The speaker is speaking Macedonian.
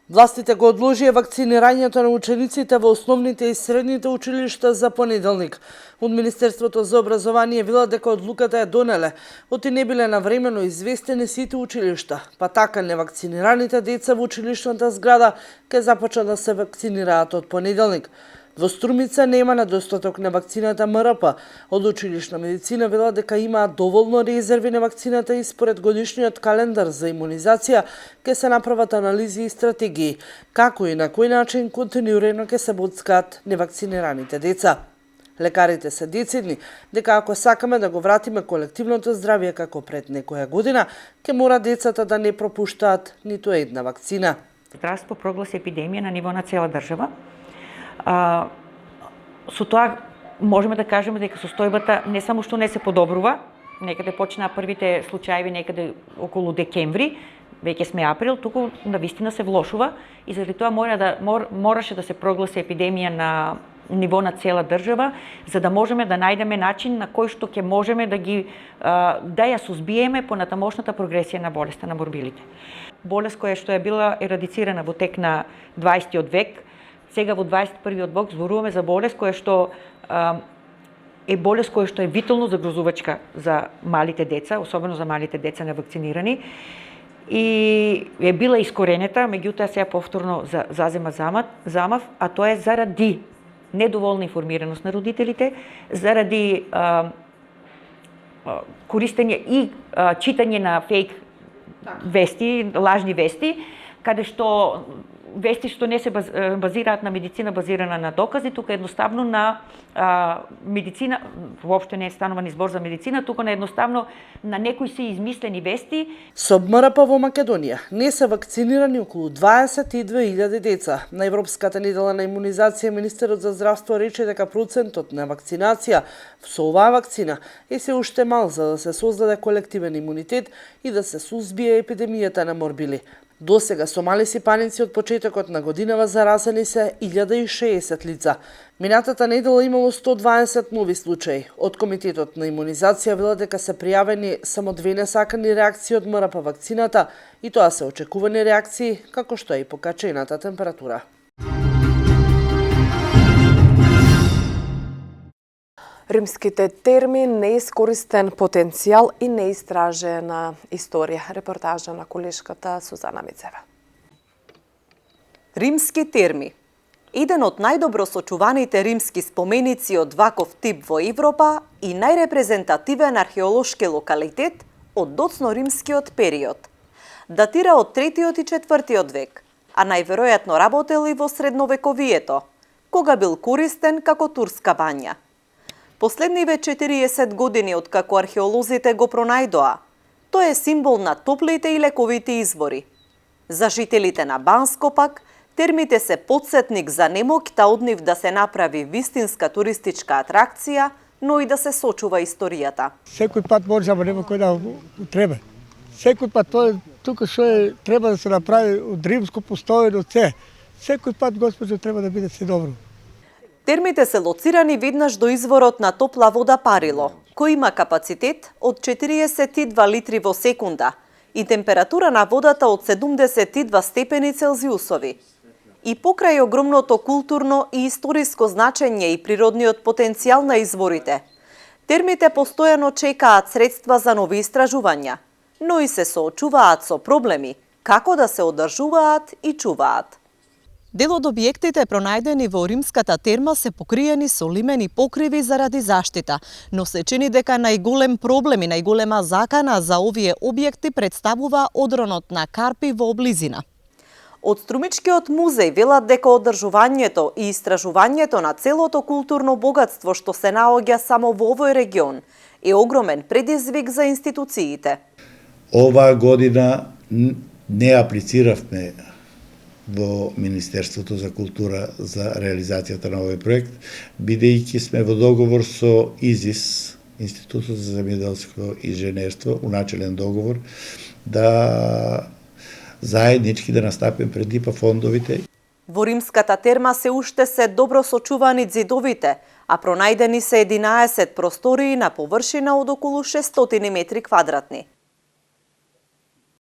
Властите го одложија вакцинирањето на учениците во основните и средните училишта за понеделник. Од Министерството за образование велат дека одлуката ја донеле, оти не биле навремено известени сите училишта, па така невакцинираните деца во училишната зграда ќе започнат да се вакцинираат од понеделник. Во Струмица нема недостаток на вакцината МРП. Од училишна медицина велат дека имаат доволно резерви на вакцината и според годишниот календар за имунизација ќе се направат анализи и стратегии, како и на кој начин континуирано ќе се боцкаат невакцинираните деца. Лекарите се децидни дека ако сакаме да го вратиме колективното здравје како пред некоја година, ќе мора децата да не пропуштаат ниту една вакцина. Здравство прогласи епидемија на ниво на цела држава. Со тоа можеме да кажеме дека состојбата не само што не се подобрува, некаде почнаа првите случаи некаде околу декември, веќе сме април, туку навистина се влошува и заради тоа мораше да се прогласи епидемија на ниво на цела држава, за да можеме да најдеме начин на кој што ќе можеме да ја сузбиеме понатамошната прогресија на болеста на морбилите. Болест која што е била ерадицирана во тек на 20 век, сега во 21 век зборуваме за болест која што е болест која што е витално загрозувачка за малите деца, особено за малите деца невакцинирани, и е била искоренета, меѓутоа сега повторно зазема замав, а тоа е заради недоволна информираност на родителите, заради користење и читање на фейк вести, лажни вести, каде што вести што не се базираат на медицина базирана на докази, тука едноставно на медицина, воопшто не е станува ни збор за медицина, тука на едноставно на некои се измислени вести. Со МРП во Македонија не се вакцинирани околу 22.000 деца. На Европската недела на имунизација министерот за здравство рече дека процентот на вакцинација со оваа вакцина е се уште мал за да се создаде колективен имунитет и да се сузбие епидемијата на морбили. До сега сомали сипаници од почетокот на годинава заразени се 1060 лица. Минатата недела имало 120 нови случаи. Од Комитетот на имунизација велат дека се пријавени само 2 несакани реакции од МРП вакцината и тоа се очекувани реакции, како што е и покачената температура. Римските терми, неискористен потенцијал и неистражена историја. Репортажа на колешката Сузана Мицева. Римски терми. Еден од најдобро сочуваните римски споменици од ваков тип во Европа и најрепрезентативен археолошки локалитет од доцно римскиот период. Датира од 3 и 4 век, а најверојатно работел и во средновековието, кога бил користен како турска бања. Последниве 40 години откако археолозите го пронајдоа, тој е символ на топлите и лековите извори. За жителите на Банско пак, термите се потсетник за немоќта од нив да се направи вистинска туристичка атракција, но и да се сочува историјата. Секој пат може, ама нема кој да треба. Секој пат тоа тука што треба да се направи од римско постојано се. Секој пат, госпожо, треба да биде се добро. Термите се лоцирани веднаш до изворот на топла вода Парило, кој има капацитет од 42 литри во секунда и температура на водата од 72 степени Целзиусови. И покрај огромното културно и историско значење и природниот потенцијал на изворите, термите постојано чекаат средства за нови истражувања, но и се соочуваат со проблеми како да се одржуваат и чуваат. Дел од објектите пронајдени во римската терма се покриени со лимени покриви заради заштита, но се чини дека најголем проблем и најголема закана за овие објекти представува одронот на карпи во облизина. Од Струмичкиот музеј велат дека одржувањето и истражувањето на целото културно богатство што се наоѓа само во овој регион е огромен предизвик за институциите. Оваа година не аплициравме во Министерството за култура за реализацијата на овој проект, бидејќи сме во договор со ИЗИС, Институтот за земјоделско инженерство, уначелен договор, да заеднички да настапим пред ИПА фондовите. Во римската терма се уште се добро сочувани ѕидовите, а пронајдени се 11 простории на површина од околу 600 метри квадратни.